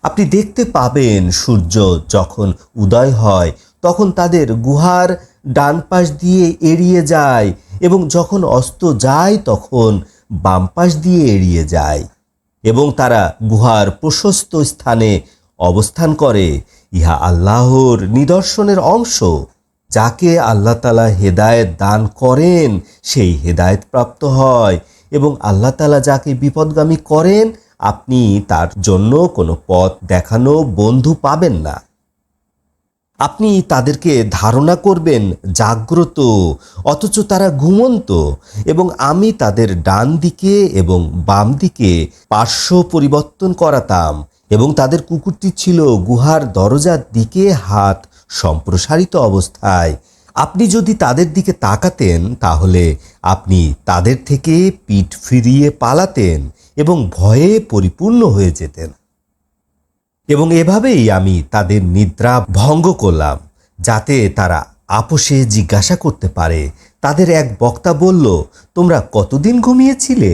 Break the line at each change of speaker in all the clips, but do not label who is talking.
আপনি দেখতে পাবেন সূর্য যখন উদয় হয় তখন তাদের গুহার ডান পাশ দিয়ে এড়িয়ে যায় এবং যখন অস্ত যায় তখন বাম পাশ দিয়ে এড়িয়ে যায় এবং তারা গুহার প্রশস্ত স্থানে অবস্থান করে। ইহা আল্লাহর নিদর্শনের অংশ। যাকে আল্লাহ তাআলা হেদায়েত দান করেন সেই হেদায়েত প্রাপ্ত হয় এবং আল্লাহ তাআলা যাকে বিপদগামী করেন আপনি তার জন্য কোনো পথ দেখানো বন্ধু পাবেন না। আপনি তাদেরকে ধারণা করবেন জাগ্রত অথচ তারা ঘুমন্ত, এবং আমি তাদের ডান দিকে এবং বাম দিকে পার্শ্ব পরিবর্তন করাতাম এবং তাদের কুকুরটি ছিল গুহার দরজার দিকে হাত সম্প্রসারিত অবস্থায়। আপনি যদি তাদের দিকে তাকাতেন তাহলে আপনি তাদের থেকে পিঠ ফিরিয়ে পালাতেন এবং ভয়ে পরিপূর্ণ হয়ে যেতেন। এবং এভাবেই আমি তাদের নিদ্রা ভঙ্গ করলাম যাতে তারা আপোষে জিজ্ঞাসা করতে পারে। তাদের এক বক্তা বলল, তোমরা কতদিন ঘুমিয়েছিলে?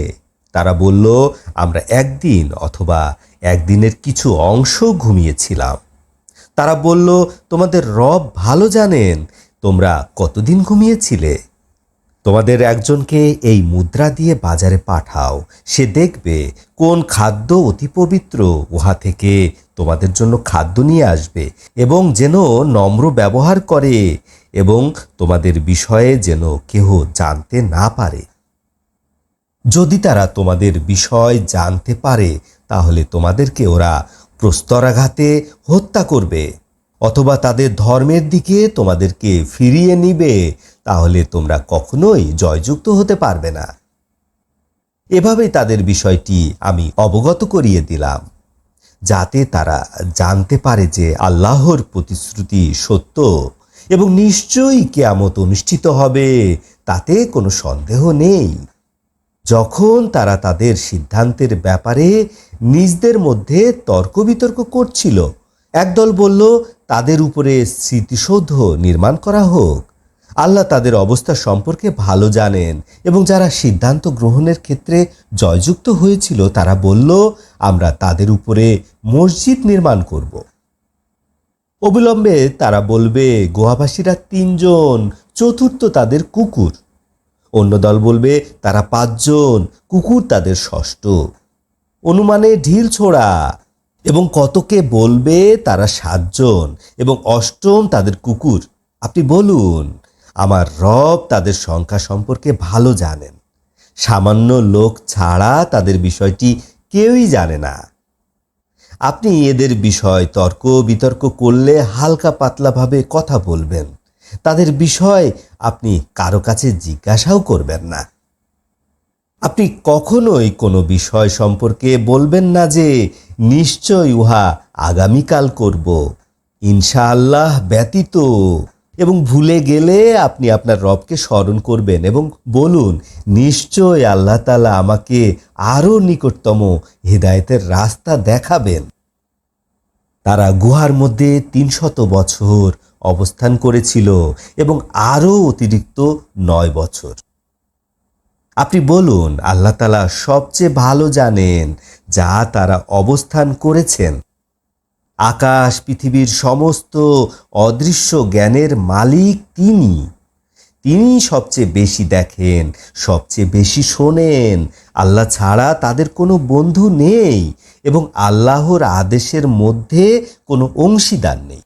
তারা বলল, আমরা একদিন অথবা একদিনের কিছু অংশ ঘুমিয়েছিলাম। তারা বলল, তোমাদের রব ভালো জানেন তোমরা কতদিন ঘুমিয়েছিলে। তোমাদের একজনকে এই মুদ্রা দিয়ে বাজারে পাঠাও, সে দেখবে কোন খাদ্য অতি পবিত্র, উহা থেকে তোমাদের জন্য খাদ্য নিয়ে আসবে এবং যেন নম্র ব্যবহার করে এবং তোমাদের বিষয়ে যেন কেহ জানতে না পারে। যদি তারা তোমাদের বিষয় জানতে পারে তাহলে তোমাদেরকে ওরা প্রস্তরাঘাতে হত্যা করবে অথবা তাদের ধর্মের দিকে তোমাদেরকে ফিরিয়ে নিবে, তাহলে তোমরা কখনোই জয়যুক্ত হতে পারবে না। এভাবেই তাদের বিষয়টি আমি অবগত করিয়ে দিলাম যাতে তারা জানতে পারে যে আল্লাহর প্রতিশ্রুতি সত্য এবং নিশ্চয়ই কিয়ামত অনুষ্ঠিত হবে, তাতে কোনো সন্দেহ নেই। যখন তারা তাদের সিদ্ধান্তের ব্যাপারে নিজদের মধ্যে তর্ক বিতর্ক করছিল, একদল বলল তাদের উপরে স্মৃতিসৌধ নির্মাণ করা হোক। আল্লাহ তাদের অবস্থা সম্পর্কে ভালো জানেন এবং যারা সিদ্ধান্ত গ্রহণের ক্ষেত্রে জয়যুক্ত হয়েছিল তারা বলল, আমরা তাদের উপরে মসজিদ নির্মাণ করব। অবিলম্বে তারা বলবে, গুহাবাসীরা 3 জন, চতুর্থ তাদের কুকুর। অন্য দল বলবে তারা 5 জন, কুকুর তাদের ষষ্ঠ। অনুমানে ঢিল ছোড়া। এবং কতকে বলবে তারা 7 জন এবং অষ্টম তাদের কুকুর। আপনি বলুন, আমার রব তাদের সংখ্যা সম্পর্কে ভালো জানেন। সামান্য লোক ছাড়া তাদের বিষয়টি কেউই জানে না। আপনি এদের বিষয় তর্ক বিতর্ক করলে হালকা পাতলাভাবে কথা বলবেন। তাদের বিষয় আপনি কারো কাছে জিজ্ঞাসাও করবেন না। আপনি কখনোই কোনো বিষয় সম্পর্কে বলবেন না যে নিশ্চয় উহা আগামীকাল করব, ইনশাআল্লাহ ব্যতীত, এবং ভুলে গেলে আপনি আপনার রবকে স্মরণ করবেন এবং বলুন, নিশ্চয় আল্লাহ তাআলা আমাকে আরও নিকটতম হিদায়াতের রাস্তা দেখাবেন। তারা গুহার মধ্যে 300 বছর অবস্থান করেছিল এবং আরও অতিরিক্ত 9 বছর। আপনি বলুন, আল্লাহ তাআলা সবচেয়ে ভালো জানেন যা তারা অবস্থান করেছেন। আকাশ পৃথিবীর সমস্ত অদৃশ্য জ্ঞানের মালিক তিনি সবচেয়ে বেশি দেখেন, সবচেয়ে বেশি শোনেন। আল্লাহ ছাড়া তাদের কোনো বন্ধু নেই এবং আল্লাহর আদেশের মধ্যে কোনো অংশীদার নেই।